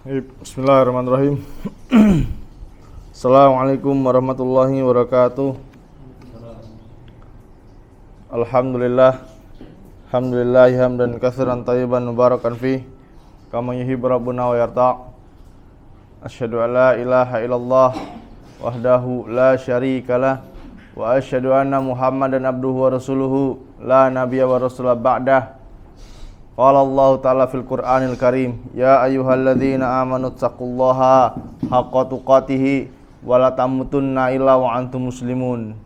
Bismillahirrahmanirrahim. Assalamualaikum warahmatullahi wabarakatuh. Alhamdulillah. Alhamdulillah hamdan katsiran thayyiban mubarakan fi kama yuhibbu rabbuna wa yarda'. Asyhadu an la ilaha illallah wahdahu la syarikalah wa asyhadu anna Muhammadan abduhu wa rasuluhu la nabiyya wa rasulah ba'dah. Qala Allah Ta'ala fil Qur'anil Karim, ya ayyuhalladzina amanu taqullaha haqqa tuqatih wa la tamutunna illa wa antum muslimun.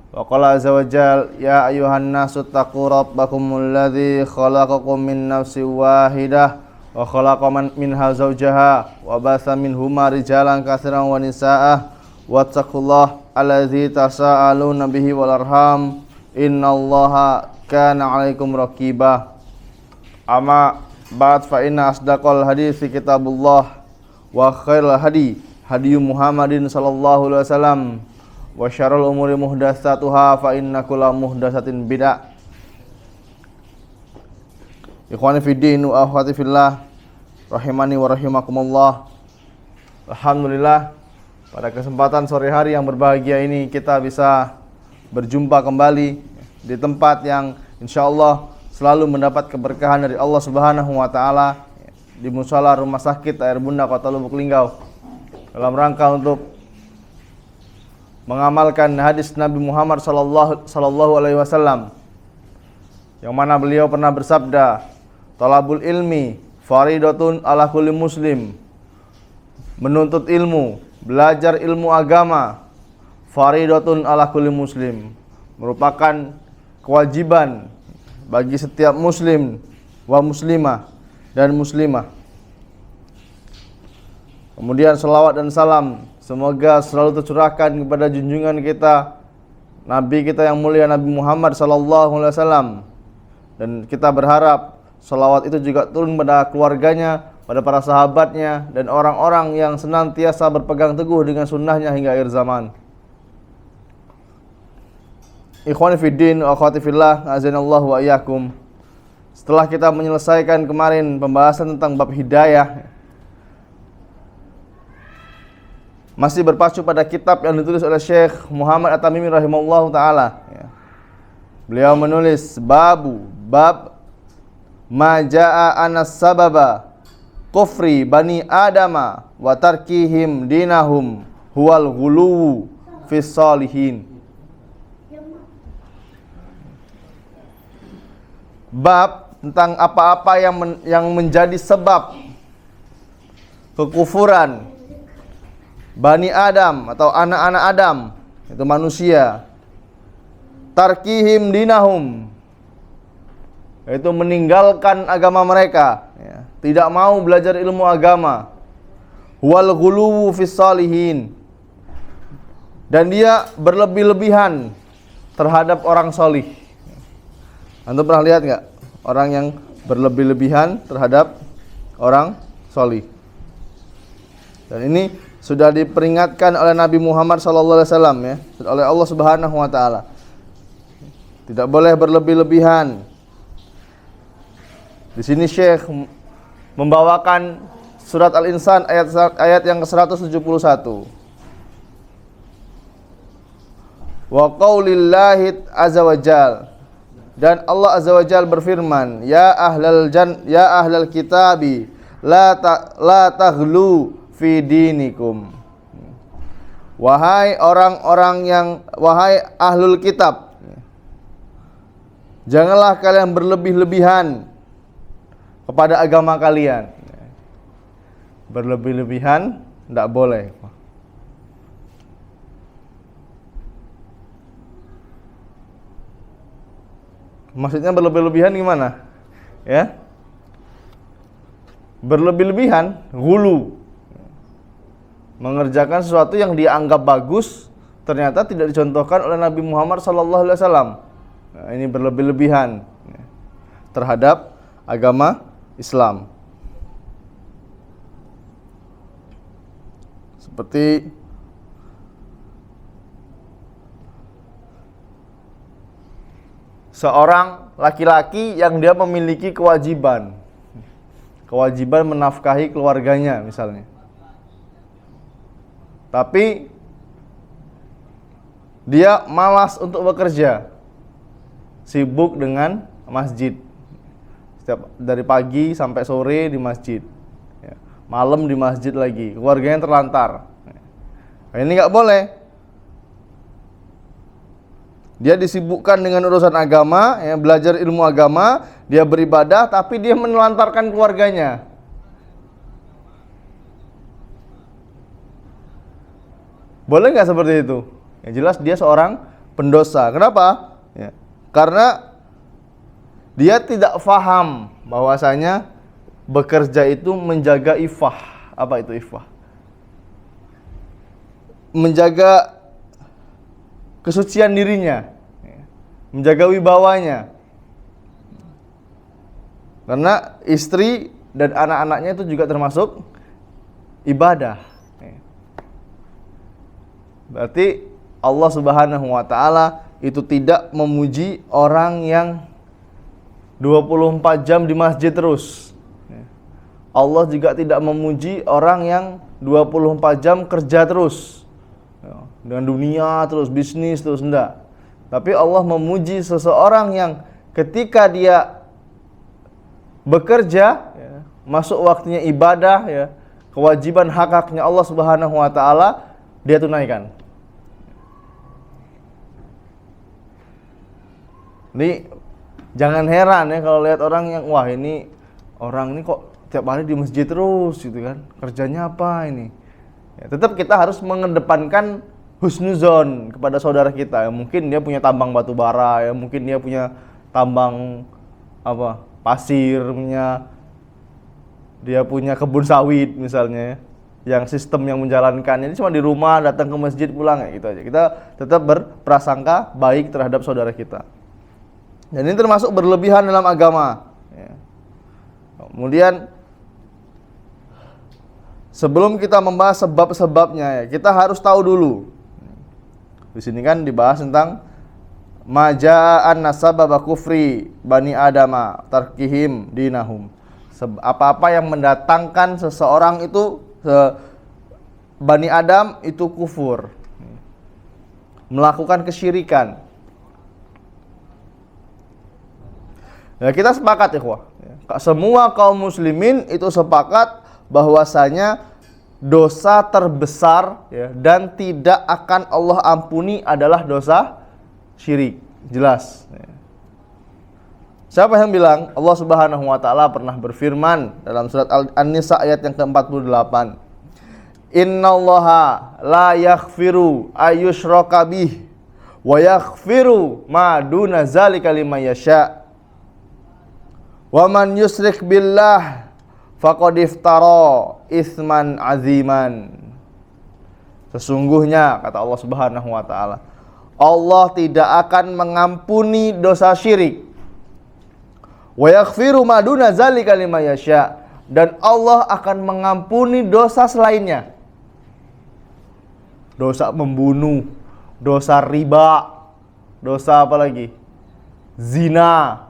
Wa qala azza wa jalla, ya ayyuhan nasu taqu rabbakumul ladzi khalaqakum min nafsin wahidah wa khalaqa minha zawjaha wa batha minhuma rijalan katsiran wa nisaa wattaqullaha alladzi tasaaluna bihi wal arham innallaha kana 'alaikum raqibah. Amma ba'd fa inna asdaqal hadits kitabullah wa khairal hadi Muhammadin sallallahu alaihi wasallam wa syarrul umuri muhdatsatuha fa inna kulla muhdatsatin bid'ah. Ikhwani fid din wa akhwati fillah rahimani wa rahimakumullah. Alhamdulillah, pada kesempatan sore hari yang berbahagia ini kita bisa berjumpa kembali di tempat yang insyaallah selalu mendapat keberkahan dari Allah Subhanahu wa taala, di musala Rumah Sakit Air Bunda Kota Lubuk Linggau, dalam rangka untuk mengamalkan hadis Nabi Muhammad sallallahu alaihi wasallam yang mana beliau pernah bersabda, talabul ilmi faridatun ala kulli muslim. Menuntut ilmu, belajar ilmu agama, faridatun ala kulli muslim, merupakan kewajiban bagi setiap muslim wa muslimah dan muslimah. Kemudian selawat dan salam semoga selalu tercurahkan kepada junjungan kita, Nabi kita yang mulia, Nabi Muhammad sallallahu alaihi wasallam. Dan kita berharap selawat itu juga turun pada keluarganya, pada para sahabatnya, dan orang-orang yang senantiasa berpegang teguh dengan sunnahnya hingga akhir zaman. Ikhwani fiddin wa akhwati fillah, azanallahu wa iyyakum. Setelah kita menyelesaikan kemarin pembahasan tentang bab hidayah, masih berpacu pada kitab yang ditulis oleh Syekh Muhammad At-Tamimi rahimahullahu taala. Beliau menulis bab ma jaa anas sababa kufri bani adama wa tarkihim dinahum huwal ghuluwu fis salihin. Bab tentang apa-apa yang menjadi sebab kekufuran Bani Adam atau anak-anak Adam, itu manusia. Tarkihim dinahum, yaitu meninggalkan agama mereka, ya, tidak mau belajar ilmu agama. Wal ghuluwu fis salihin, dan dia berlebih-lebihan terhadap orang solih. Antum pernah lihat nggak orang yang berlebih-lebihan terhadap orang solih? Dan ini sudah diperingatkan oleh Nabi Muhammad SAW, ya, oleh Allah Subhanahu Wa Taala. Tidak boleh berlebih-lebihan. Di sini Syekh membawakan surat Al-Insan ayat yang ke-171. Wa qaulillahi azza wa jalla. Dan Allah Azza wa Jalla berfirman, ya ahlal kitabi la taghlu fi dinikum. Wahai ahlul kitab, janganlah kalian berlebih-lebihan kepada agama kalian. Berlebih-lebihan tidak boleh. Maksudnya berlebih-lebihan gimana? Ya. Berlebih-lebihan, ghulu. Mengerjakan sesuatu yang dianggap bagus, ternyata tidak dicontohkan oleh Nabi Muhammad sallallahu alaihi wasallam. Nah, ini berlebih-lebihan terhadap agama Islam. Seperti seorang laki-laki yang dia memiliki kewajiban kewajiban menafkahi keluarganya misalnya. Tapi dia malas untuk bekerja, sibuk dengan masjid. Dari pagi sampai sore di masjid, malam di masjid lagi, keluarganya terlantar. Ini nggak boleh. Dia disibukkan dengan urusan agama, belajar ilmu agama, dia beribadah, tapi dia menelantarkan keluarganya. Boleh nggak seperti itu? Yang jelas dia seorang pendosa. Kenapa? Karena dia tidak faham bahwasanya bekerja itu menjaga ifah. Apa itu ifah? Menjaga kesucian dirinya, menjaga wibawanya. Karena istri dan anak-anaknya itu juga termasuk ibadah. Berarti Allah Subhanahu wa taala itu tidak memuji orang yang 24 jam di masjid terus. Allah juga tidak memuji orang yang 24 jam kerja terus, dengan dunia terus, bisnis terus, enggak. Tapi Allah memuji seseorang yang ketika dia bekerja, masuk waktunya ibadah, kewajiban hak-haknya Allah Subhanahu wa taala dia tunaikan. Ini jangan heran ya kalau lihat orang yang wah ini orang ini kok tiap hari di masjid terus gitu kan. Kerjanya apa ini? Tetap kita harus mengedepankan husnuzon kepada saudara kita. Mungkin dia punya tambang batu bara, mungkin dia punya tambang pasir, dia punya kebun sawit misalnya, yang sistem yang menjalankan ini cuma di rumah, datang ke masjid pulang gitu aja. Kita tetap berprasangka baik terhadap saudara kita. Dan ini termasuk berlebihan dalam agama. Kemudian sebelum kita membahas sebab-sebabnya, kita harus tahu dulu. Di sini kan dibahas tentang maja'an nasababa kufri bani adama tarkihim dinahum. Apa-apa yang mendatangkan seseorang itu Bani Adam itu kufur, melakukan kesyirikan. Kita sepakat semua kaum muslimin itu sepakat bahwasanya dosa terbesar dan tidak akan Allah ampuni adalah dosa syirik. Jelas. Siapa yang bilang? Allah Subhanahu wa taala pernah berfirman dalam surat An-Nisa ayat yang ke-48. Innallaha la yaghfiru ayyushraka bih wa yaghfiru ma duna zalika liman yasha. Wa man yusyrik billah faqad iftara itsman aziman. Sesungguhnya kata Allah Subhanahu wa taala, Allah tidak akan mengampuni dosa syirik. Wa yaghfiru ma duna zalika liman yasha, dan Allah akan mengampuni dosa selainnya. Dosa membunuh, dosa riba, dosa apa lagi? Zina,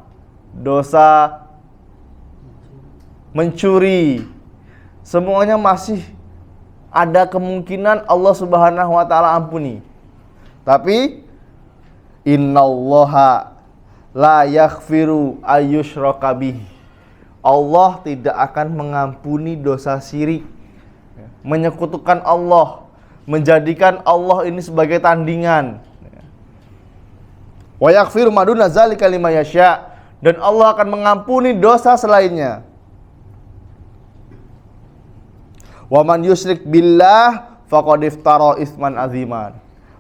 dosa mencuri. Semuanya masih ada kemungkinan Allah Subhanahu wa taala ampuni. Tapi innallaha la yaghfiru ayyushraka bih. Allah tidak akan mengampuni dosa syirik, menyekutukan Allah, menjadikan Allah ini sebagai tandingan. Wa yaghfiru ma duna zalika liman yasha, dan Allah akan mengampuni dosa selainnya. Wa man yusyrik billah faqad iftara itsman aziman.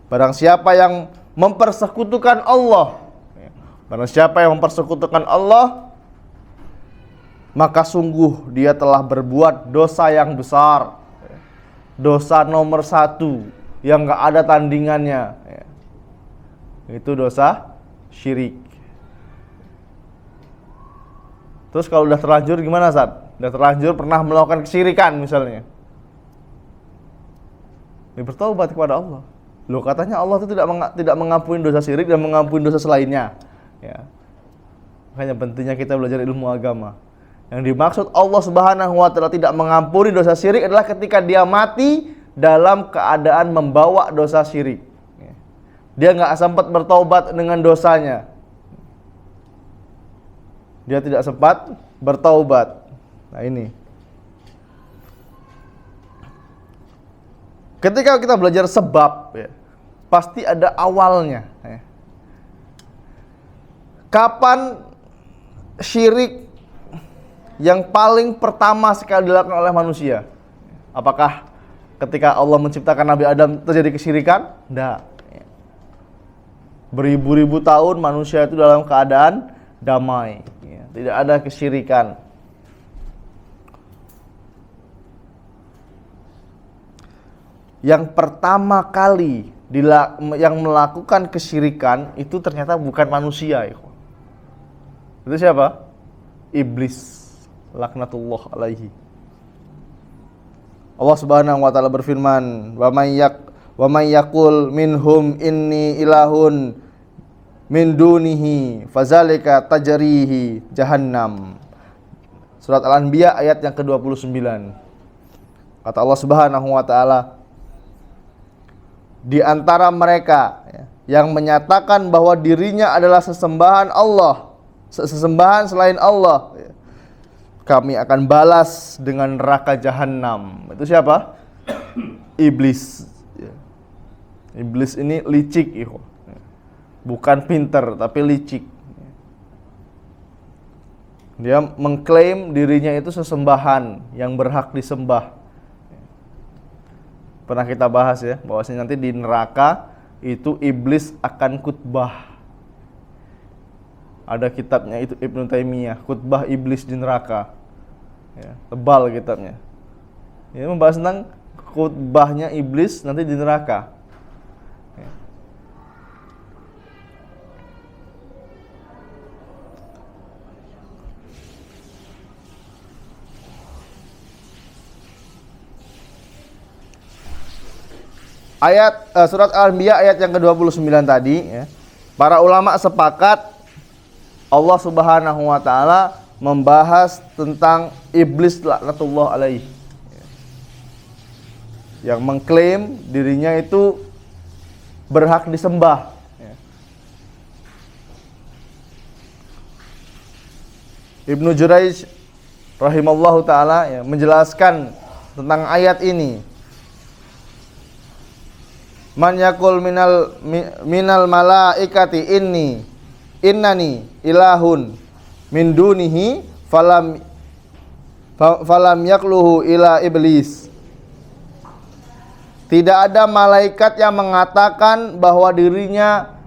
Barang siapa yang mempersekutukan Allah, maka sungguh dia telah berbuat dosa yang besar, dosa nomor 1 yang gak ada tandingannya, itu dosa syirik. Terus kalau udah terlanjur gimana, Ustaz? Udah terlanjur pernah melakukan kesyirikan misalnya, dia bertobat kepada Allah. Loh, katanya Allah itu tidak mengampuni dosa syirik dan mengampuni dosa selainnya. Makanya pentingnya kita belajar ilmu agama. Yang dimaksud Allah Subhanahu wa taala tidak mengampuni dosa syirik adalah ketika dia mati dalam keadaan membawa dosa syirik. Dia nggak sempat bertaubat dengan dosanya. Dia tidak sempat bertaubat. Nah ini. Ketika kita belajar sebab, ya, pasti ada awalnya. Ya. Kapan syirik yang paling pertama sekali dilakukan oleh manusia? Apakah ketika Allah menciptakan Nabi Adam terjadi kesyirikan? Tidak. Beribu-ribu tahun manusia itu dalam keadaan damai. Ya. Tidak ada kesyirikan. Yang pertama kali yang melakukan kesyirikan itu ternyata bukan manusia. Itu siapa? Iblis. Laknatullah alaihi. Allah Subhanahu wa taala berfirman, "Wa may yaqul minhum inni ilahun min dunihi fazalika tajrihi jahannam." Surat Al-Anbiya ayat yang ke-29. Kata Allah Subhanahu wa taala, di antara mereka yang menyatakan bahwa dirinya adalah sesembahan Allah, sesembahan selain Allah, kami akan balas dengan neraka jahanam. Itu siapa? Iblis. Iblis ini licik, bukan pinter tapi licik. Dia mengklaim dirinya itu sesembahan yang berhak disembah. Pernah kita bahas ya, bahwasanya nanti di neraka itu iblis akan khutbah. Ada kitabnya itu Ibnu Taimiyah, Khutbah Iblis di Neraka. Ya, tebal kitabnya. Ini membahas tentang khutbahnya iblis nanti di neraka. Ya. Surat Al-Anbiya ayat yang ke-29 tadi, ya, para ulama sepakat Allah Subhanahu wa taala membahas tentang iblis laknatullah alaihi, yang mengklaim dirinya itu berhak disembah. Ibnu Jurayj rahimallahu taala menjelaskan tentang ayat ini. Man yaqul minal malaikati innani ilahun min dunihi falam yakluhu ila iblis. Tidak ada malaikat yang mengatakan bahwa dirinya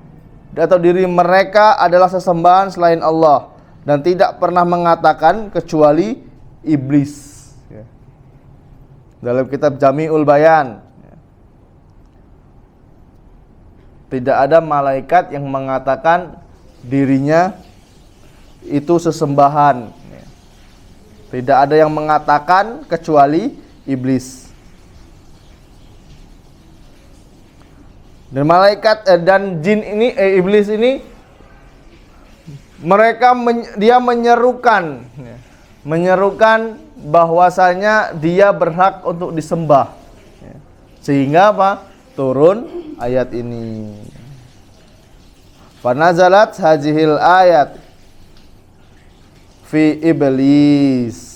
atau diri mereka adalah sesembahan selain Allah, dan tidak pernah mengatakan kecuali iblis. Dalam kitab Jami'ul Bayan, tidak ada malaikat yang mengatakan dirinya itu sesembahan. Tidak ada yang mengatakan kecuali iblis. Dan malaikat dan jin ini, iblis ini, dia menyerukan bahwasanya dia berhak untuk disembah. Sehingga apa? Turun ayat ini. Fanazalat hadzihil ayat fi iblis.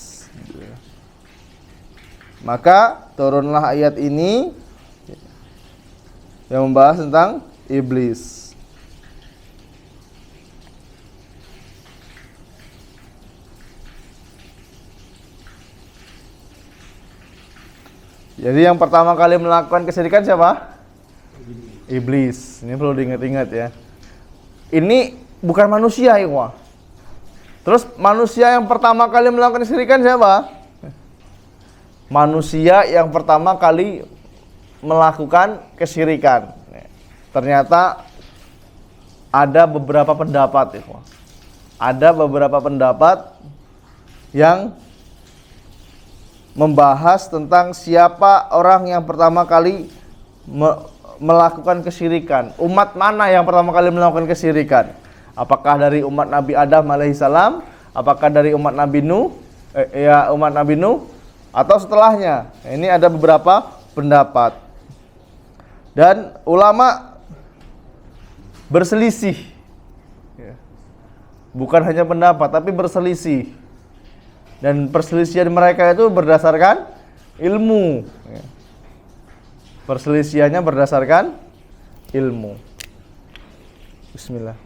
Maka turunlah ayat ini yang membahas tentang iblis. Jadi yang pertama kali melakukan kesyirikan siapa? Iblis. Ini perlu diingat-ingat ya. Ini bukan manusia ya, wah. Terus manusia yang pertama kali melakukan kesyirikan siapa? Manusia yang pertama kali melakukan kesyirikan. Ternyata ada beberapa pendapat, ya. Ada beberapa pendapat yang membahas tentang siapa orang yang pertama kali melakukan kesyirikan. Umat mana yang pertama kali melakukan kesyirikan? Apakah dari umat Nabi Adam alaihissalam? Apakah dari umat Nabi Nuh? ya umat Nabi Nuh atau setelahnya. Ini ada beberapa pendapat. Dan ulama berselisih. Ya. Bukan hanya pendapat tapi berselisih. Dan perselisihan mereka itu berdasarkan ilmu. Ya. Perselisihannya berdasarkan ilmu. Bismillah.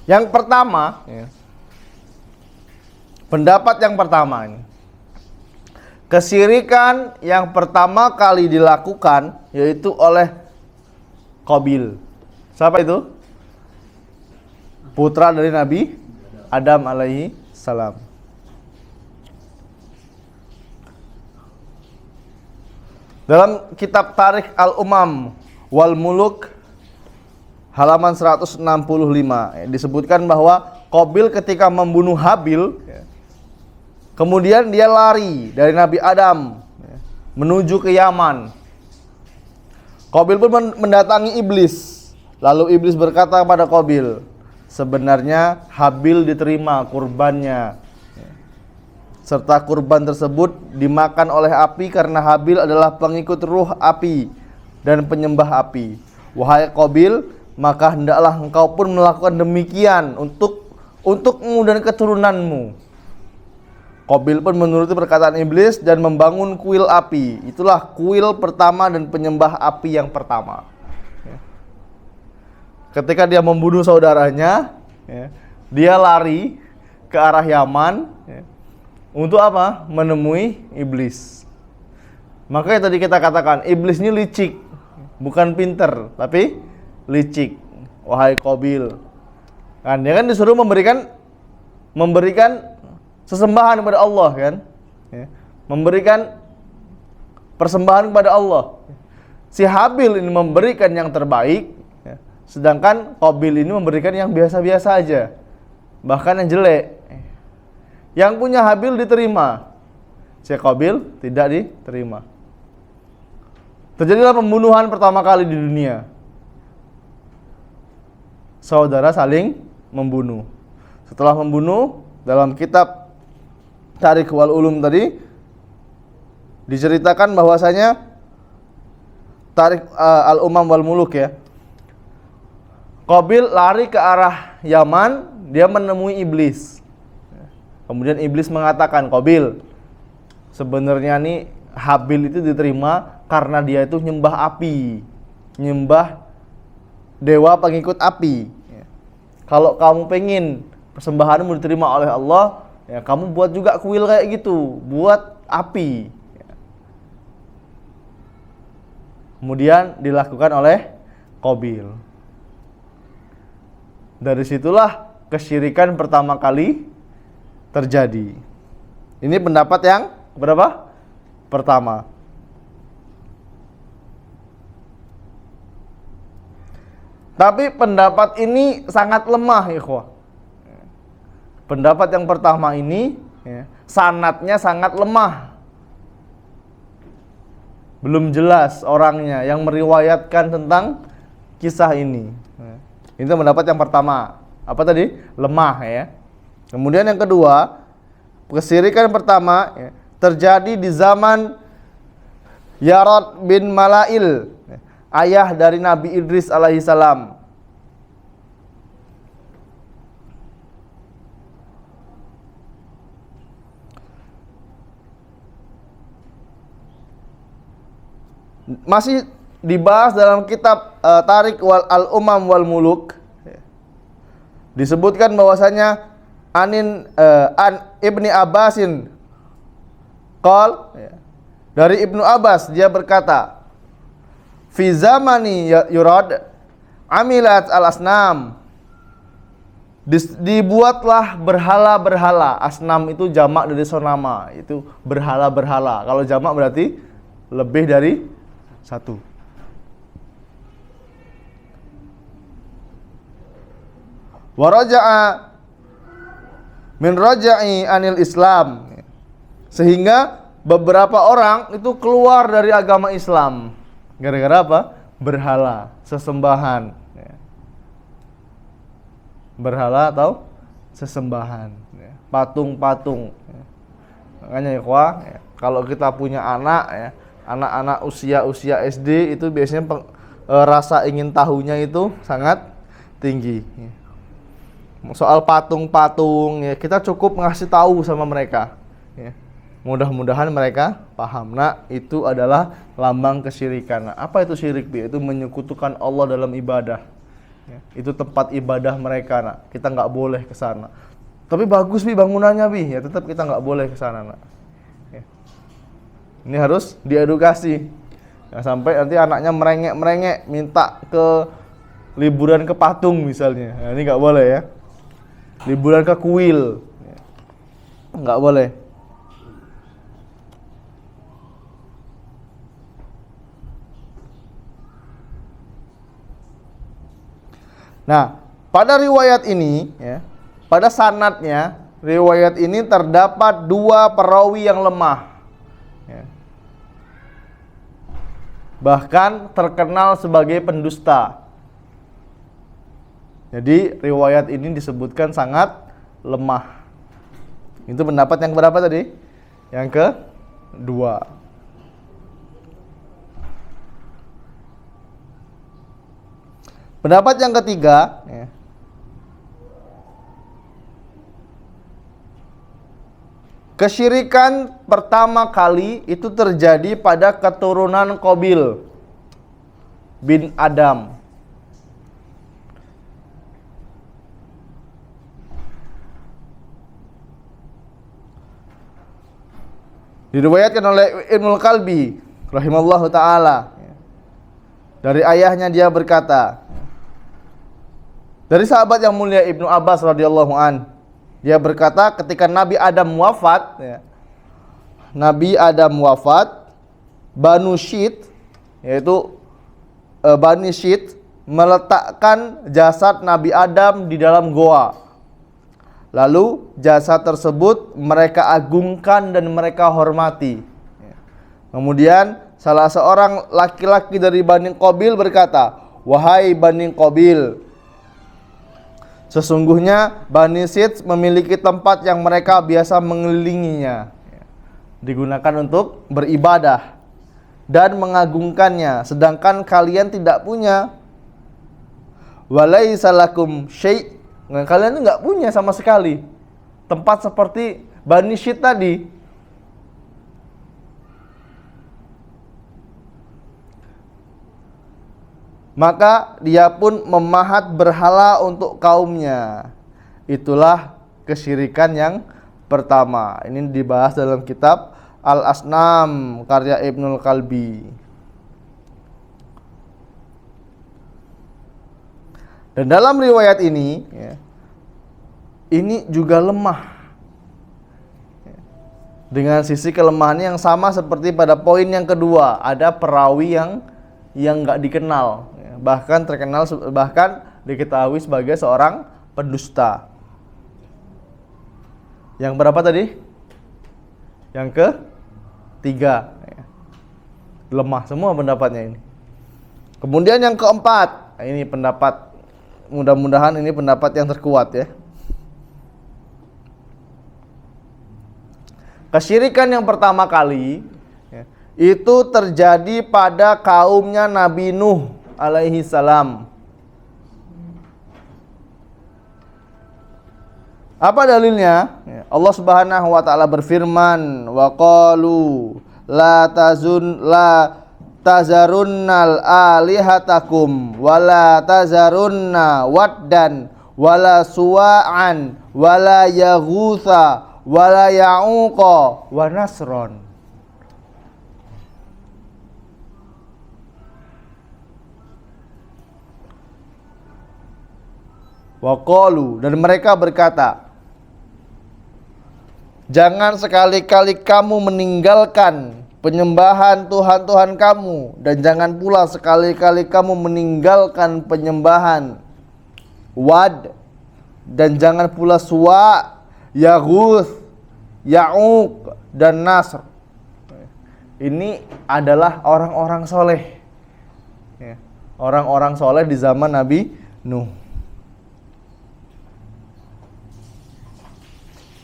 Yang pertama, ya, pendapat yang pertama ini, kesyirikan yang pertama kali dilakukan yaitu oleh Qabil. Siapa itu? Putra dari Nabi Adam alaihi salam. Dalam kitab Tarikh Al-Umam wal Muluk halaman 165 disebutkan bahwa Qabil ketika membunuh Habil, kemudian dia lari dari Nabi Adam menuju ke Yaman. Qabil pun mendatangi iblis. Lalu iblis berkata kepada Qabil, sebenarnya Habil diterima kurbannya, serta kurban tersebut dimakan oleh api karena Habil adalah pengikut ruh api dan penyembah api. Wahai Qabil, maka hendaklah engkau pun melakukan demikian untukmu dan keturunanmu. Qabil pun menuruti perkataan iblis dan membangun kuil api. Itulah kuil pertama dan penyembah api yang pertama. Ketika dia membunuh saudaranya, dia lari ke arah Yaman untuk apa? Menemui iblis. Makanya tadi kita katakan iblis ini licik, bukan pinter, tapi licik. Wahai Qabil, kan dia kan disuruh memberikan sesembahan kepada Allah kan, memberikan persembahan kepada Allah. Si Habil ini memberikan yang terbaik, sedangkan Qabil ini memberikan yang biasa-biasa aja, bahkan yang jelek. Yang punya Habil diterima, si Qabil tidak diterima. Terjadilah pembunuhan pertama kali di dunia. Saudara saling membunuh. Setelah membunuh, dalam kitab Tarikh wal Ulum tadi diceritakan bahwasanya Tarikh Al-Umam wal Muluk ya, Qabil lari ke arah Yaman, dia menemui iblis. Kemudian iblis mengatakan, Qabil, sebenarnya nih Habil itu diterima karena dia itu nyembah api, nyembah dewa pengikut api. Kalau kamu pengen persembahanmu diterima oleh Allah, ya kamu buat juga kuil kayak gitu, buat api. Kemudian dilakukan oleh Qabil. Dari situlah kesyirikan pertama kali terjadi. Ini pendapat yang berapa? Pertama. Tapi pendapat ini sangat lemah, ikhwah. Pendapat yang pertama ini sanadnya sangat lemah. Belum jelas orangnya yang meriwayatkan tentang kisah ini. Itu pendapat yang pertama. Apa tadi? Lemah ya. Kemudian yang kedua, kesyirikan pertama terjadi di zaman Yarad bin Malail, ayah dari Nabi Idris alaihissalam. Masih dibahas dalam kitab Tarikh Al-Umam wal Muluk. Disebutkan bahwasanya an Ibni Abbasin qal, dari Ibnu Abbas dia berkata, fi zamani yurad amilat al-asnam, dibuatlah berhala-berhala. Asnam itu jamak dari sonama, itu berhala-berhala. Kalau jamak berarti lebih dari satu. Wa raja'a min raja'i anil Islam, sehingga beberapa orang itu keluar dari agama Islam. Gara-gara apa? Berhala, sesembahan. Berhala atau sesembahan, patung-patung. Makanya ya, kalau kita punya anak ya, anak-anak usia SD itu biasanya rasa ingin tahunya itu sangat tinggi. Soal patung-patung ya, kita cukup ngasih tahu sama mereka. Ya. Mudah-mudahan mereka paham. Nah, itu adalah lambang kesyirikan. Nah, apa itu syirik? Itu menyekutukan Allah dalam ibadah. Ya, itu tempat ibadah mereka. Nah, kita nggak boleh ke sana. Tapi bagus bangunannya ya tetap kita nggak boleh ke sana. Nah. Ya. Ini harus diedukasi. Ya, sampai nanti anaknya merengek minta ke liburan ke patung misalnya. Nah, ini nggak boleh ya. Liburan ke kuil, ya. Nggak boleh. Nah, pada riwayat ini, ya, pada sanadnya, riwayat ini terdapat 2 perawi yang lemah. Ya. Bahkan terkenal sebagai pendusta. Jadi, riwayat ini disebutkan sangat lemah. Itu pendapat yang berapa tadi? Yang kedua. Pendapat yang ketiga, ya. Kesyirikan pertama kali itu terjadi pada keturunan Qabil bin Adam. Diriwayatkan oleh Ibnul Qalbi rahimallahu taala. Dari ayahnya dia berkata, dari sahabat yang mulia Ibnu Abbas radhiyallahu an, dia berkata ketika Nabi Adam wafat, ya, Nabi Adam wafat, Banu Syit, yaitu Bani Syit meletakkan jasad Nabi Adam di dalam goa. Lalu jasad tersebut mereka agungkan dan mereka hormati. Kemudian salah seorang laki-laki dari Bani Qabil berkata, "Wahai Bani Qabil, sesungguhnya Bani Syit memiliki tempat yang mereka biasa mengelilinginya, digunakan untuk beribadah dan mengagungkannya, sedangkan kalian tidak punya. Walaisa lakum syai', kalian enggak punya sama sekali tempat seperti Bani Syit tadi." Maka dia pun memahat berhala untuk kaumnya. Itulah kesyirikan yang pertama. Ini dibahas dalam kitab Al-Asnam karya Ibnul Qalbi. Dan dalam riwayat ini, ya, ini juga lemah. Dengan sisi kelemahannya yang sama seperti pada poin yang kedua, ada perawi yang nggak dikenal, bahkan diketahui sebagai seorang pendusta. Yang berapa tadi? Yang ketiga. Lemah semua pendapatnya ini. Kemudian yang keempat, ini pendapat, mudah-mudahan ini pendapat yang terkuat ya. Kesyirikan yang pertama kali itu terjadi pada kaumnya Nabi Nuh alaihi salam. Apa dalilnya? Allah Subhanahu wa taala berfirman, "Wa qalu la tazarunnal alihatakum wa la tazarunna waddan wa la suwa'an wa la yaghutha wa la ya'uqa wa nasron." Waqalu, dan mereka berkata, jangan sekali-kali kamu meninggalkan penyembahan Tuhan-Tuhan kamu, dan jangan pula sekali-kali kamu meninggalkan penyembahan Wad, dan jangan pula Suwa, Yaghuth, Ya'uq, dan Nasr. ini adalah orang-orang soleh. Ya. Orang-orang soleh di zaman Nabi Nuh.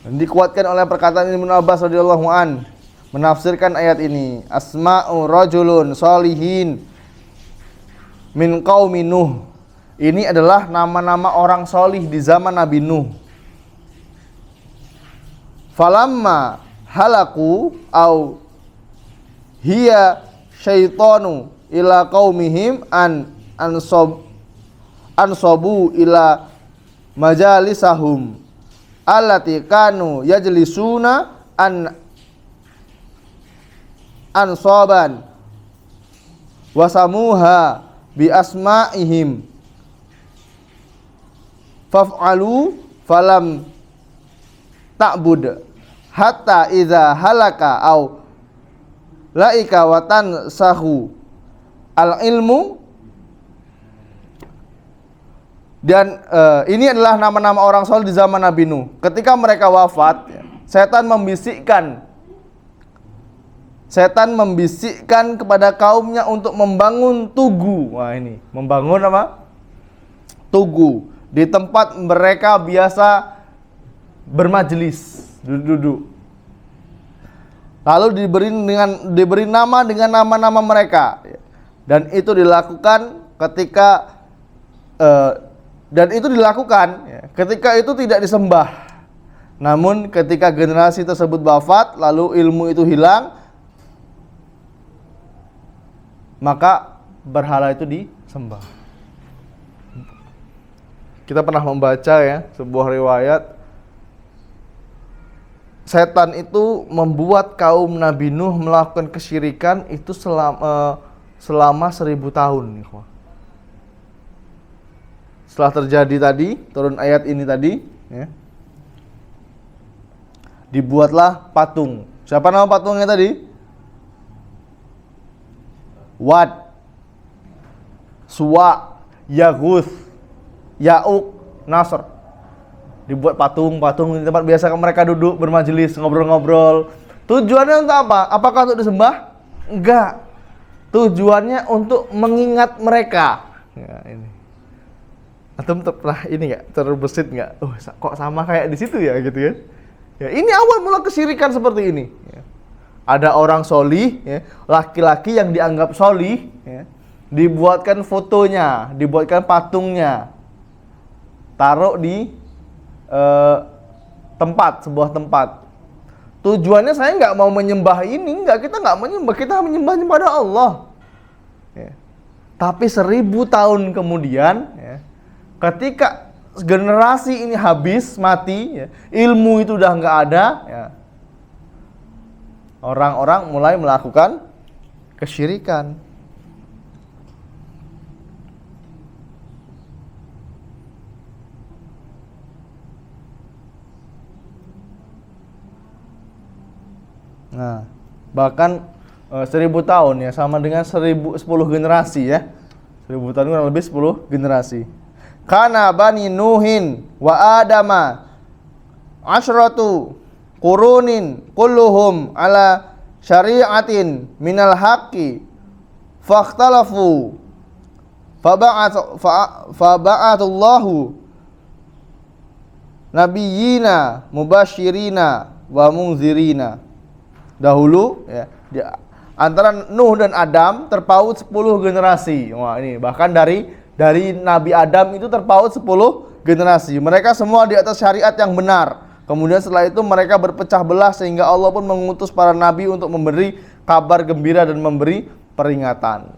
Dan dikuatkan oleh perkataan Ibnu Abbas radhiyallahu an menafsirkan ayat ini, asma'u rajulun solihin min qaumi Nuh. Ini adalah nama-nama orang solih di zaman Nabi Nuh. Falamma halaku au hiya syaitanu ila qaumihim ansabu ila majalisahum allati kanu yajlisuna ansaban wasamuha bi asma'ihim faf'alu falam ta'bud hatta idza halaka au laika watan sahu al ilmu. Dan ini adalah nama-nama orang soleh di zaman Nabi Nuh. Ketika mereka wafat, setan membisikkan kepada kaumnya untuk membangun tugu. Wah, ini membangun apa? Tugu di tempat mereka biasa bermajelis, duduk-duduk. Lalu diberi nama dengan nama-nama mereka. Dan itu dilakukan ketika ketika itu tidak disembah. Namun ketika generasi tersebut wafat, lalu ilmu itu hilang, maka berhala itu disembah. Kita pernah membaca ya sebuah riwayat, setan itu membuat kaum Nabi Nuh melakukan kesyirikan itu selama 1000 tahun. Setelah terjadi tadi, turun ayat ini tadi, ya, dibuatlah patung. Siapa nama patungnya tadi? Wad, Suwa, Yaguth, Ya'uq, Nasr. Dibuat patung-patung di tempat biasa mereka duduk bermajelis, ngobrol-ngobrol. Tujuannya untuk apa? Apakah untuk disembah? Enggak. Tujuannya untuk mengingat mereka. Ya, ini. Atau pernah ini enggak terbesit enggak? Oh, kok sama kayak di situ ya gitu kan? Ya, ini awal mula kesyirikan seperti ini. Ya. Ada orang solih, ya, laki-laki yang dianggap solih, ya, dibuatkan fotonya, dibuatkan patungnya, taruh di sebuah tempat. Tujuannya saya nggak mau menyembah ini, kita nggak menyembah, kita menyembah kepada Allah. Ya. Tapi 1000 tahun kemudian, ya, ketika generasi ini habis, mati, ya, ilmu itu udah nggak ada, ya, orang-orang mulai melakukan kesyirikan. Nah, bahkan 1000 tahun ya sama dengan 10 generasi ya. 1000 tahun kurang lebih 10 generasi. Kana bani Nuhin wa Adama asyratu qurunin kulluhum ala syari'atin minal haqqi fakhtalafu faba'atullahu nabiyyina mubasyirina wa munzirina. Dahulu ya, antara Nuh dan Adam terpaut 10 generasi. Wah, ini bahkan dari Nabi Adam itu terpaut 10 generasi. Mereka semua di atas syariat yang benar. Kemudian setelah itu mereka berpecah belah sehingga Allah pun mengutus para nabi untuk memberi kabar gembira dan memberi peringatan.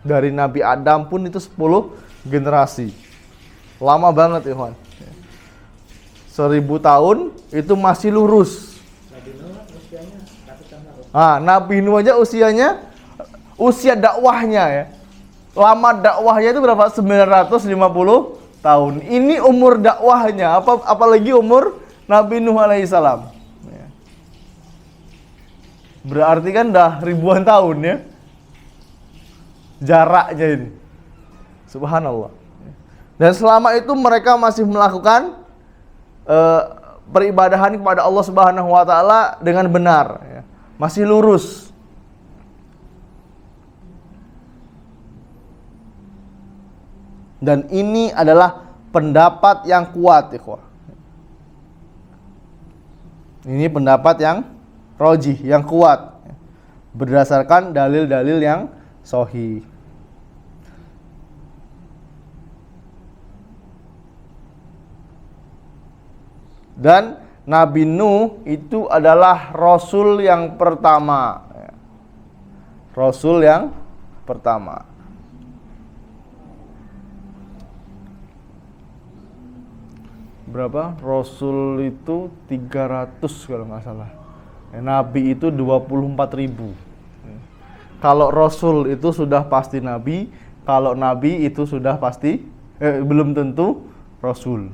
Dari Nabi Adam pun itu 10 generasi. Lama banget, ikhwan. 1000 tahun itu masih lurus. Nabi Nuh aja usia dakwahnya ya. Lama dakwahnya itu berapa? 950 tahun. Ini umur dakwahnya, apalagi umur Nabi Nuh alaihissalam. Ya. Berarti kan dah ribuan tahun ya. Jaraknya ini. Subhanallah. Dan selama itu mereka masih melakukan peribadahan kepada Allah Subhanahu wa taala dengan benar ya. Masih lurus. Dan ini adalah pendapat yang kuat, ikhwah. Ini pendapat yang rojih, yang kuat, berdasarkan dalil-dalil yang sahih. Dan Nabi Nuh itu adalah Rasul yang pertama. Rasul yang pertama. Berapa? Rasul itu 300 kalau nggak salah. Nabi itu 24.000. Kalau Rasul itu sudah pasti Nabi, kalau Nabi itu sudah pasti belum tentu Rasul.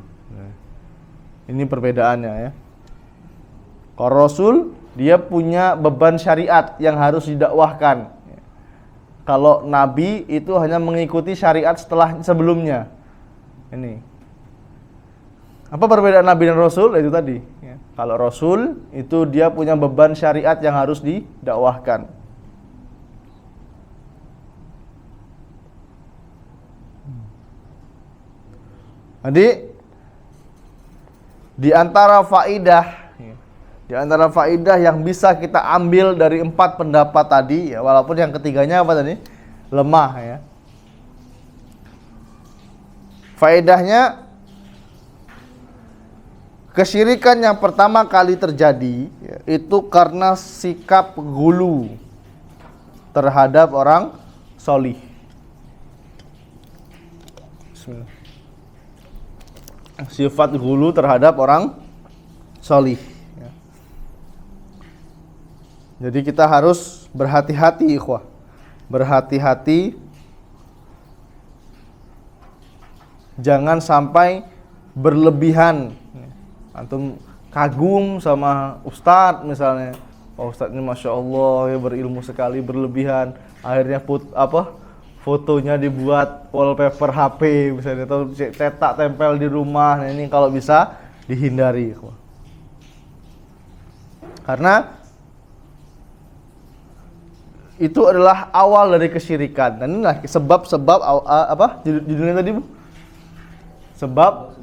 Ini perbedaannya ya. Kalau Rasul, dia punya beban syariat yang harus didakwahkan. Kalau Nabi itu hanya mengikuti syariat sebelumnya. Ini. Apa perbedaan Nabi dan Rasul? Itu tadi. Ya. Kalau Rasul, itu dia punya beban syariat yang harus didakwahkan. Jadi, di antara faidah yang bisa kita ambil dari 4 pendapat tadi, ya, walaupun yang ketiganya apa tadi? Lemah ya. Faedahnya, kesyirikan yang pertama kali terjadi ya, itu karena sikap ghulu terhadap orang solih. Bismillah. Sifat ghulu terhadap orang solih ya. Jadi kita harus berhati-hati, ikhwah. Berhati-hati, jangan sampai berlebihan. Antum kagum sama ustadz misalnya, oh ustadz ini masya Allah ya berilmu sekali, berlebihan, akhirnya fotonya dibuat wallpaper HP misalnya, atau cetak tempel di rumah. Nah, ini kalau bisa dihindari, karena itu adalah awal dari kesyirikan. Dan inilah sebab-sebab judulnya tadi Bu? Sebab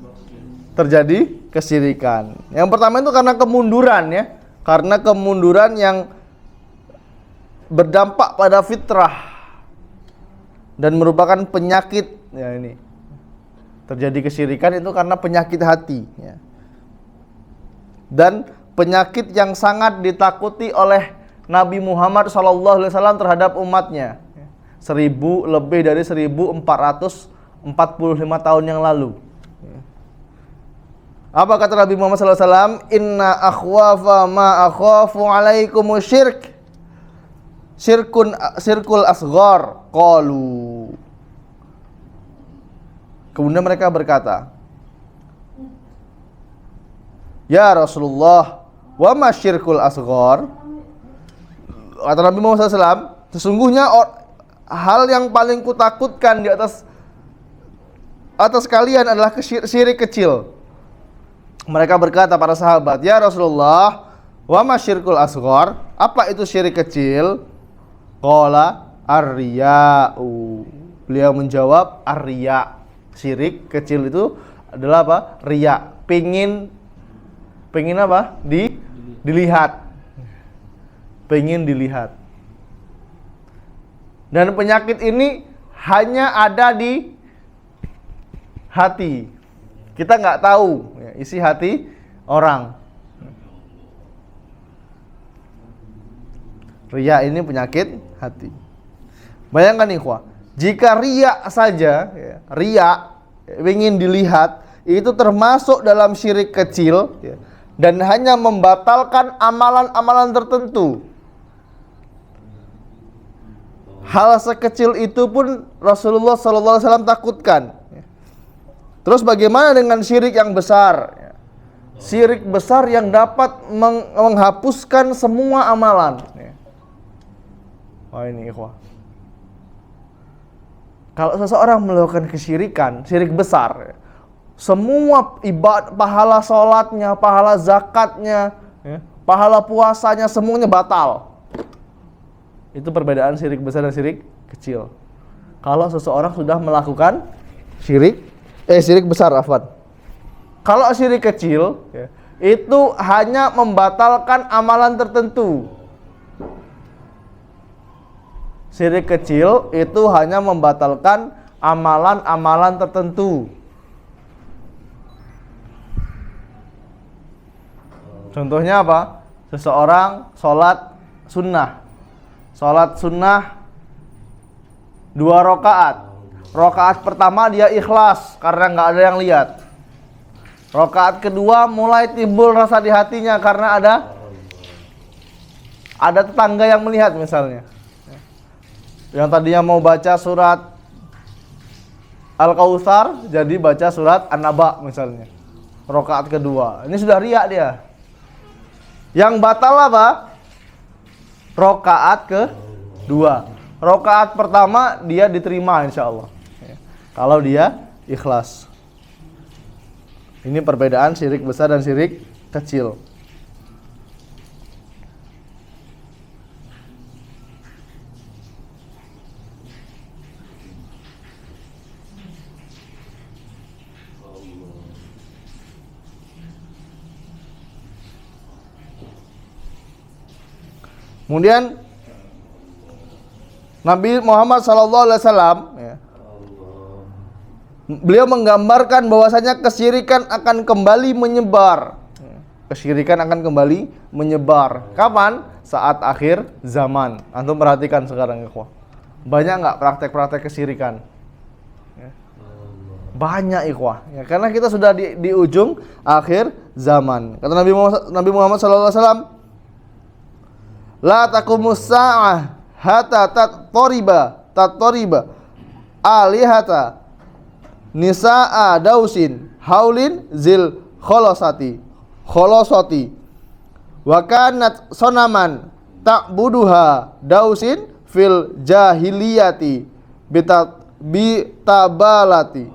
terjadi kesyirikan. Yang pertama itu karena kemunduran ya. Karena kemunduran yang berdampak pada fitrah dan merupakan penyakit ya ini. Terjadi kesyirikan itu karena penyakit hati ya. Dan penyakit yang sangat ditakuti oleh Nabi Muhammad SAW terhadap umatnya. Lebih dari 1445 tahun yang lalu. Apa kata Nabi Muhammad SAW? Inna akhwafa ma akhafu alaikumu syirkul asghar. Qalu. Kemudian mereka berkata, ya Rasulullah, wa ma syirkul asghar? Kata Nabi Muhammad SAW, sesungguhnya hal yang paling kutakutkan di atas kalian adalah syirik kecil. Mereka berkata para sahabat, ya Rasulullah, wa ma syirkul asghar? Apa itu syirik kecil? Qala ar-riya'u. Beliau menjawab ar-riya'. Syirik kecil itu adalah apa? Riya. Pengin apa? Dilihat. Pengin dilihat. Dan penyakit ini hanya ada di hati. Kita nggak tahu ya, isi hati orang. Riya ini penyakit hati. Bayangkan ikhwah, jika riya saja, ya, riya ingin dilihat, itu termasuk dalam syirik kecil ya, dan hanya membatalkan amalan-amalan tertentu. Hal sekecil itu pun Rasulullah SAW takutkan. Terus bagaimana dengan syirik yang besar? Syirik besar yang dapat menghapuskan semua amalan. Wah ini ikhwah. Kalau seseorang melakukan kesyirikan, syirik besar, semua ibadah, pahala sholatnya, pahala zakatnya, pahala puasanya, semuanya batal. Itu perbedaan syirik besar dan syirik kecil. Kalau seseorang sudah melakukan Syirik besar, afwan. Kalau syirik kecil ya, itu hanya membatalkan amalan tertentu. Syirik kecil itu hanya membatalkan amalan-amalan tertentu. Contohnya apa? Seseorang sholat sunnah 2 rakaat. Rakaat pertama dia ikhlas karena nggak ada yang lihat. Rakaat kedua mulai timbul rasa di hatinya karena ada tetangga yang melihat misalnya. Yang tadinya mau baca surat Al-Kautsar jadi baca surat An-Naba misalnya. Rakaat kedua. Ini sudah riak dia. Yang batal apa? Rakaat kedua. Rakaat pertama dia diterima insyaallah. Kalau dia ikhlas. Ini perbedaan syirik besar dan syirik kecil. Kemudian Nabi Muhammad SAW beliau menggambarkan bahwasanya kesyirikan akan kembali menyebar. Kesyirikan akan kembali menyebar. Kapan? Saat akhir zaman. Antum perhatikan sekarang, ikhwah. Banyak nggak praktek-praktek kesyirikan? Banyak, ikhwah. Ya, karena kita sudah di ujung akhir zaman. Kata Nabi Muhammad SAW, la taqumus sa'ah hatta tatoriba alihata nisa'a dausin haulin zil kholosati wa kanat sonaman ta'buduha dausin fil jahiliyati bitabalati.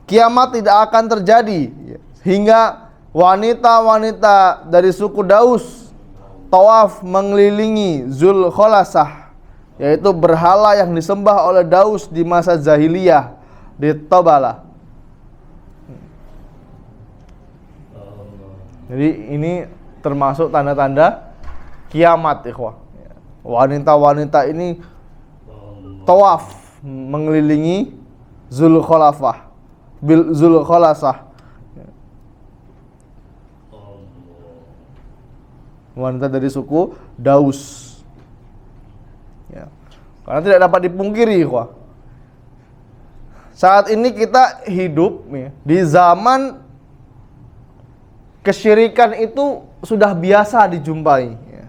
Kiamat tidak akan terjadi hingga wanita-wanita dari suku Daus tawaf mengelilingi Zul Kholasah, yaitu berhala yang disembah oleh Daus di masa jahiliyah di Tabala. Jadi ini termasuk tanda-tanda kiamat, ikhwah. Wanita-wanita ini tawaf mengelilingi Zul Kholasah. Wanita dari suku Daus. Ya. Karena tidak dapat dipungkiri, ikhwah. Saat ini kita hidup ya, di zaman kesyirikan itu sudah biasa dijumpai. Ya.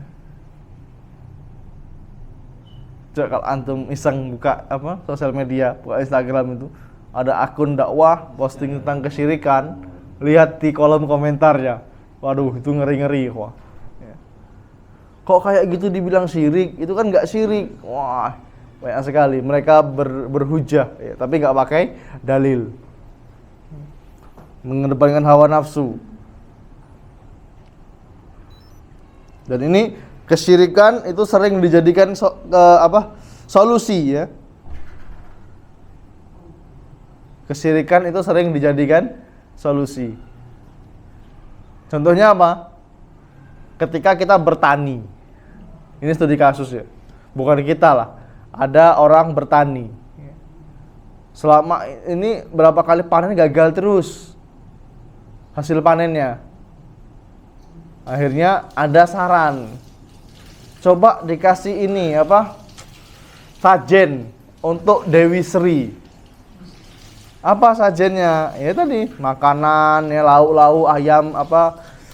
Coba kalau antum iseng buka sosial media, buka Instagram itu, ada akun dakwah posting tentang kesyirikan, lihat di kolom komentarnya. Waduh, itu ngeri-ngeri, ikhwah. Kok kayak gitu dibilang syirik? Itu kan nggak syirik. Wah, banyak sekali. Mereka berhujah, ya, tapi nggak pakai dalil. Mengedepankan hawa nafsu. Dan ini kesyirikan itu sering dijadikan solusi, ya. Kesyirikan itu sering dijadikan solusi. Contohnya apa? Ketika kita bertani, ini studi kasus ya, bukan kita lah, ada orang bertani, selama ini berapa kali panen gagal terus hasil panennya. Akhirnya ada saran, coba dikasih ini sajen untuk Dewi Sri. Apa sajennya? Ya tadi makanan, ya lauk-lauk, ayam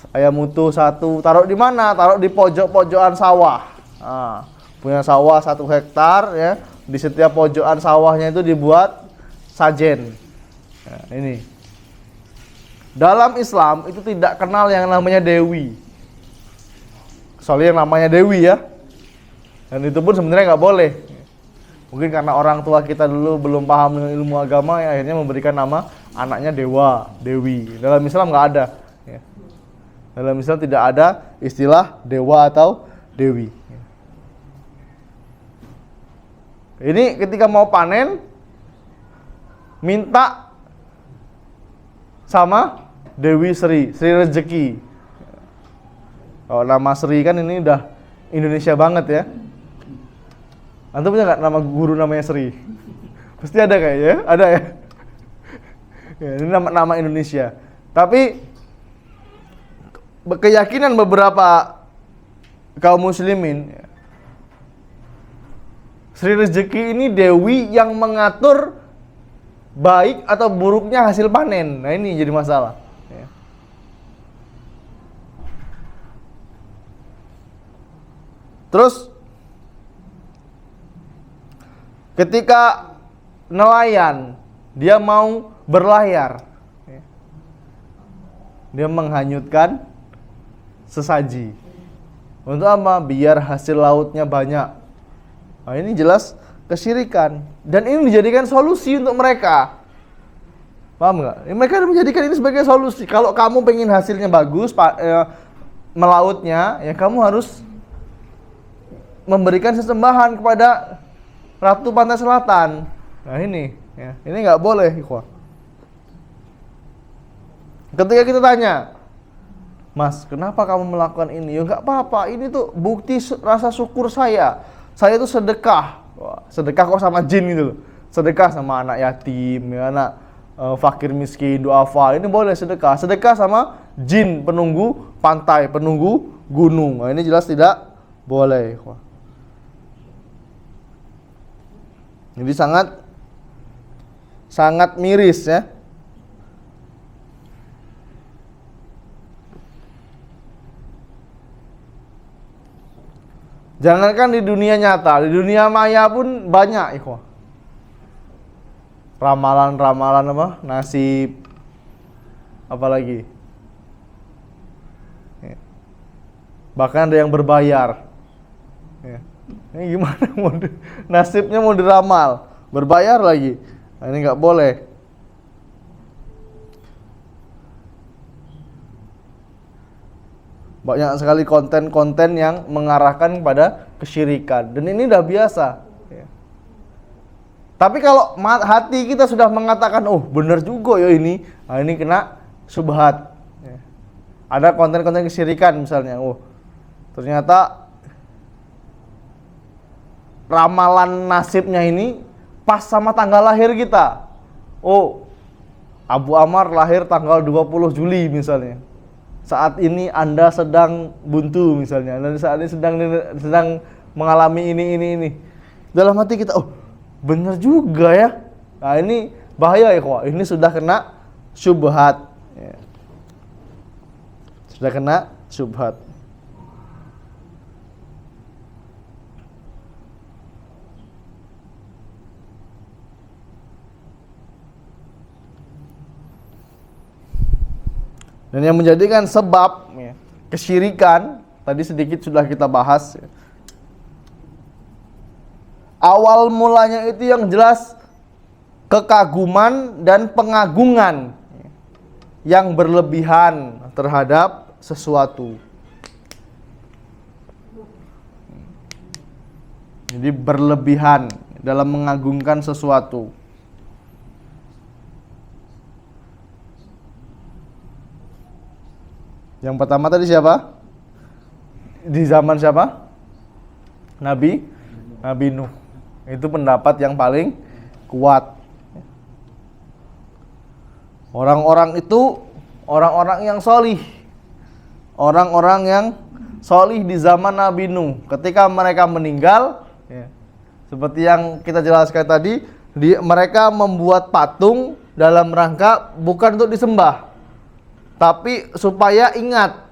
ayam utuh 1, taruh di mana? Taruh di pojok-pojokan sawah. Nah, punya sawah 1 hektar ya, di setiap pojokan sawahnya itu dibuat sajen. Nah, ini. Dalam Islam itu tidak kenal yang namanya dewi. Soalnya yang namanya dewi ya. Dan itu pun sebenarnya nggak boleh. Mungkin karena orang tua kita dulu belum paham dengan ilmu agama, ya akhirnya memberikan nama anaknya dewa, dewi. Dalam Islam nggak ada. Ya. Dalam Islam tidak ada istilah dewa atau dewi. Ini ketika mau panen, minta sama Dewi Sri, Sri Rezeki. Kalau nama Sri kan ini udah Indonesia banget ya. Antum punya nggak nama guru namanya Sri? Pasti ada kayaknya ya? Ada ya? Ya, ini nama Indonesia. Tapi keyakinan beberapa kaum muslimin, Sri Rezeki ini dewi yang mengatur baik atau buruknya hasil panen. Nah ini jadi masalah. Terus ketika nelayan dia mau berlayar, dia menghanyutkan sesaji. Untuk apa? Biar hasil lautnya banyak. Nah ini jelas kesyirikan. Dan ini dijadikan solusi untuk mereka. Paham nggak? Mereka menjadikan ini sebagai solusi. Kalau kamu pengen hasilnya bagus, melautnya, ya kamu harus memberikan sesembahan kepada Ratu Pantai Selatan. Nah ini, ya, ini nggak boleh, ikhwah. Ketika kita tanya, Mas, kenapa kamu melakukan ini? Ya nggak apa-apa, ini tuh bukti rasa syukur saya. Saya tuh sedekah. Wah, sedekah kok sama jin gitu loh. Sedekah sama anak yatim, ya, anak fakir miskin, duafa. Ini boleh sedekah. Sedekah sama jin penunggu pantai, penunggu gunung. Nah, ini jelas tidak boleh, ikhwah. Jadi sangat miris ya. Jangankan di dunia nyata, di dunia maya pun banyak, ikhwah. Ramalan-ramalan apa? Nasib. Apalagi? Bahkan ada yang berbayar. Ya. Ini gimana nasibnya mau diramal, berbayar lagi. Nah, ini nggak boleh. Banyak sekali konten-konten yang mengarahkan kepada kesyirikan, dan ini udah biasa. Ya. Tapi kalau hati kita sudah mengatakan, oh benar juga ya ini, nah ini kena syubhat. Ya. Ada konten-konten kesyirikan misalnya, oh ternyata ramalan nasibnya ini pas sama tanggal lahir kita. Oh, Abu Amar lahir tanggal 20 Juli misalnya. Saat ini Anda sedang buntu misalnya. Dan saat ini sedang mengalami ini. Dalam hati kita, oh, benar juga ya. Nah, ini bahaya ya, kok. Ini sudah kena syubhat. Ya. Sudah kena syubhat. Dan yang menjadikan sebab ya, kesyirikan, tadi sedikit sudah kita bahas ya. Awal mulanya itu yang jelas kekaguman dan pengagungan ya, yang berlebihan terhadap sesuatu. Jadi berlebihan dalam mengagungkan sesuatu. Yang pertama tadi siapa? Di zaman siapa? Nabi Nuh. Itu pendapat yang paling kuat. Orang-orang itu orang-orang yang sholih. Orang-orang yang sholih di zaman Nabi Nuh. Ketika mereka meninggal, ya, seperti yang kita jelaskan tadi, mereka membuat patung dalam rangka bukan untuk disembah, tapi supaya ingat.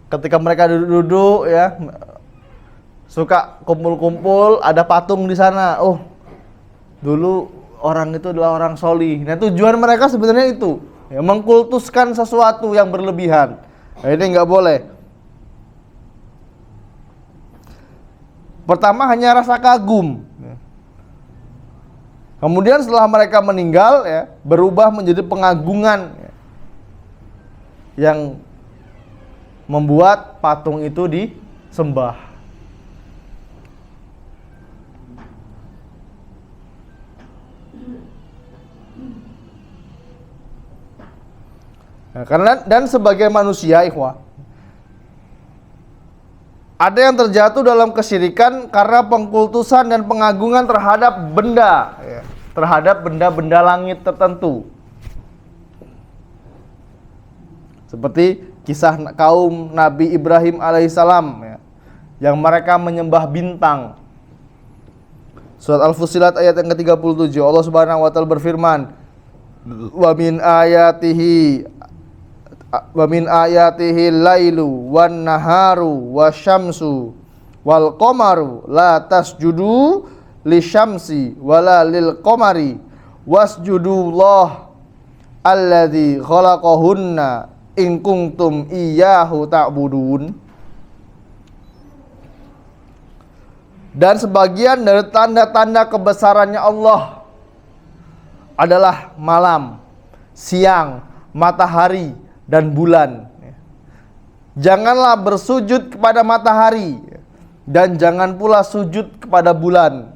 Ketika mereka duduk ya, suka kumpul-kumpul, ada patung di sana. Oh, dulu orang itu adalah orang sholih. Nah, tujuan mereka sebenarnya itu, ya, mengkultuskan sesuatu yang berlebihan. Nah, ini nggak boleh. Pertama hanya rasa kagum. Kemudian setelah mereka meninggal, ya, berubah menjadi pengagungan, ya, yang membuat patung itu disembah. Nah, karena dan sebagai manusia, ikhwah, ada yang terjatuh dalam kesyirikan karena pengkultusan dan pengagungan terhadap benda, ya, terhadap benda-benda langit tertentu. Seperti kisah kaum Nabi Ibrahim alaihissalam, ya, yang mereka menyembah bintang. Surat Al-Fussilat ayat yang ke-37, Allah Subhanahu wa taala berfirman, "Wa min ayatihi lailu wan naharu wasyamsu wal qamaru la tasjudu lisyamsi wala lil qamari wasjudullah alladzi khalaqahunna in kuntum iyyahu ta'budun." Dan sebagian dari tanda-tanda kebesarannya Allah adalah malam, siang, matahari, dan bulan. Janganlah bersujud kepada matahari dan jangan pula sujud kepada bulan.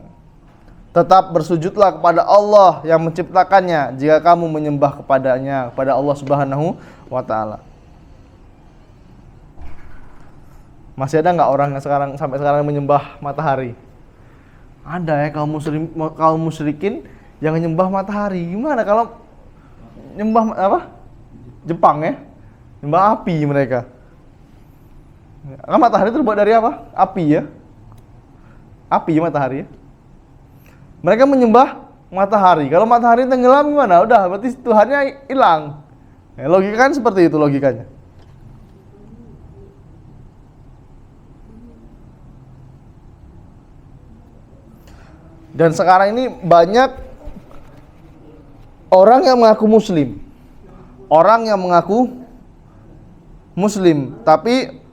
Tetap bersujudlah kepada Allah yang menciptakannya jika kamu menyembah kepadanya, kepada Allah Subhanahu wa taala. Masih ada nggak orang yang sampai sekarang menyembah matahari? Ada ya, kaum musyrikin yang menyembah matahari. Gimana kalau nyembah apa? Jepang ya, nyembah api mereka. Kan matahari terbuat dari apa? Api ya. Api matahari ya. Mereka menyembah matahari. Kalau matahari tenggelam gimana? Udah, berarti Tuhannya hilang. Ya, logika kan seperti itu logikanya. Dan sekarang ini banyak orang yang mengaku muslim. Orang yang mengaku muslim tapi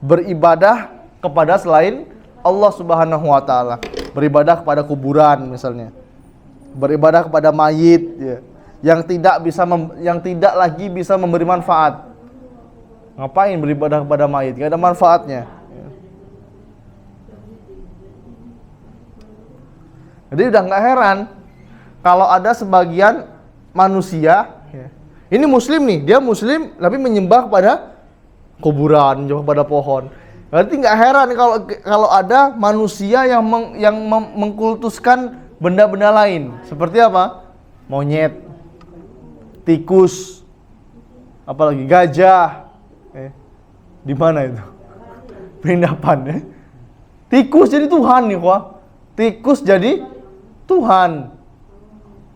beribadah kepada selain Allah Subhanahu wa taala. Beribadah kepada kuburan misalnya. Beribadah kepada mayit ya, yang tidak lagi bisa memberi manfaat. Ngapain beribadah kepada mayit? Enggak ada manfaatnya. Jadi udah nggak heran kalau ada sebagian manusia, ya, ini muslim nih, dia muslim tapi menyembah kepada kuburan, menyembah kepada pohon. Berarti nggak heran kalau ada manusia yang mengkultuskan benda-benda lain. Seperti apa? Monyet, tikus, apalagi gajah. Di mana itu? Perindapan ya. Tikus jadi Tuhan nih, wah. Tikus jadi Tuhan,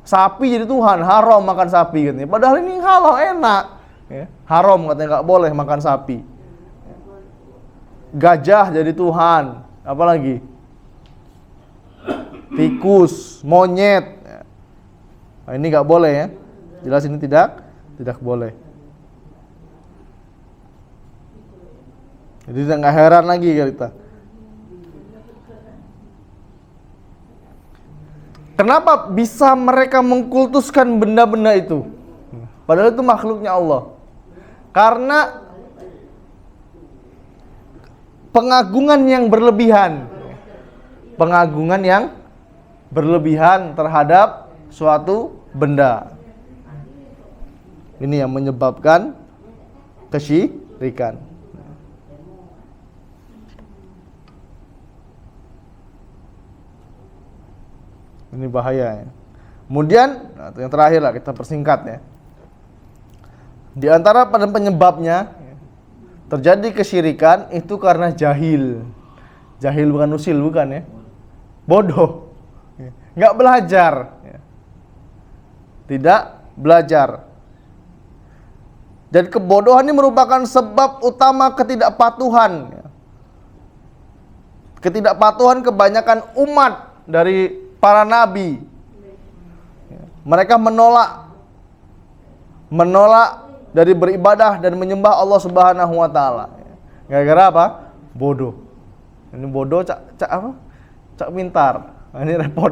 sapi jadi Tuhan, haram makan sapi katanya. Padahal ini halal, enak, ya. Haram katanya, nggak boleh makan sapi. Gajah jadi Tuhan, apalagi tikus, monyet. Nah, ini nggak boleh ya, jelas ini tidak boleh. Jadi nggak heran lagi kita. Kenapa bisa mereka mengkultuskan benda-benda itu? Padahal itu makhluknya Allah. Karena pengagungan yang berlebihan. Pengagungan yang berlebihan terhadap suatu benda. Ini yang menyebabkan kesyirikan. Ini bahaya ya. Kemudian yang terakhir lah, kita persingkat ya. Di antara penyebabnya terjadi kesyirikan itu karena jahil. Jahil bukan usil, bukan ya. Bodoh. Nggak belajar. Tidak belajar. Dan kebodohan ini merupakan sebab utama ketidakpatuhan. Ketidakpatuhan kebanyakan umat dari para nabi. Mereka menolak dari beribadah dan menyembah Allah Subhanahu wa taala. Gara-gara apa? Bodoh. Ini bodoh cak pintar. Nah, ini repot.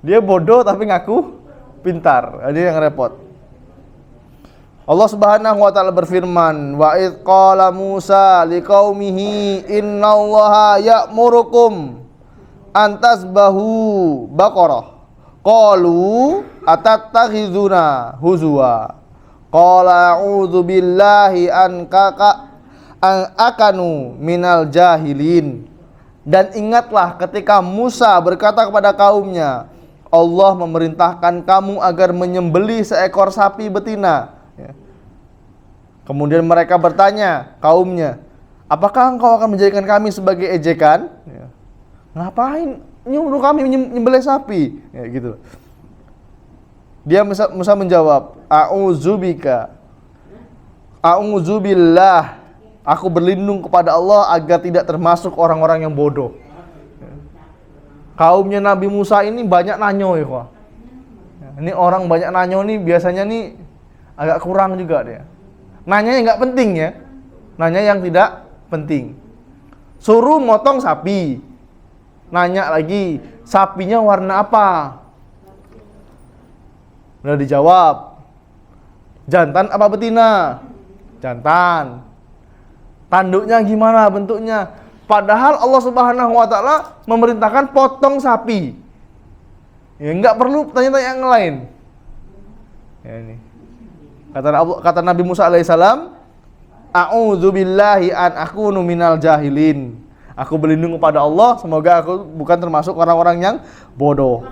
Dia bodoh tapi ngaku pintar. Ini yang repot. Allah Subhanahu wa taala berfirman, "Wa idz qala Musa liqaumihi innallaha ya'murukum antasbahu baqarah qalu atattakhizuna huzwa Qala a'udzu billahi an akanu minal jahilin. Dan ingatlah ketika Musa berkata kepada kaumnya, Allah memerintahkan kamu agar menyembelih seekor sapi betina. Kemudian mereka bertanya, kaumnya, apakah engkau akan menjadikan kami sebagai ejekan? Ngapain nyuruh kami menyembelih sapi? Gitu. Dia Musa menjawab, A'udzubillah, aku berlindung kepada Allah agar tidak termasuk orang-orang yang bodoh. Kaumnya Nabi Musa ini banyak nanyo ya. Ini orang banyak nanyo nih biasanya nih agak kurang juga dia. Nanya yang nggak penting ya, nanya yang tidak penting. Suruh motong sapi, nanya lagi, sapinya warna apa? Udah dijawab, jantan apa betina? Jantan. Tanduknya gimana bentuknya? Padahal Allah Subhanahu wa taala memerintahkan potong sapi. Ya enggak perlu tanya-tanya yang lain. Ya ini. Kata Nabi Musa alaihissalam, a'udzubillahi an akunu minal jahilin. Aku berlindung kepada Allah, semoga aku bukan termasuk orang-orang yang bodoh.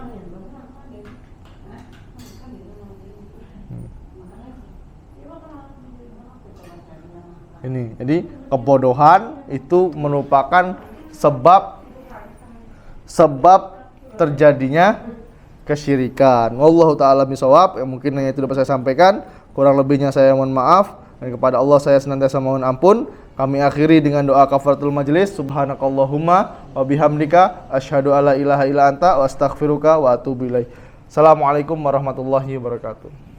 Ini, jadi kebodohan itu merupakan sebab terjadinya kesyirikan. Wallahu taala bisawab. Mungkin hanya itu dapat saya sampaikan. Kurang lebihnya saya mohon maaf. Dan kepada Allah saya senantiasa mohon ampun. Kami akhiri dengan doa kafaratul majelis. Subhanakallahumma wa bihamdika asyhadu alla ilaha illa anta wa astaghfiruka wa atubu ilaik. Assalamualaikum warahmatullahi wabarakatuh.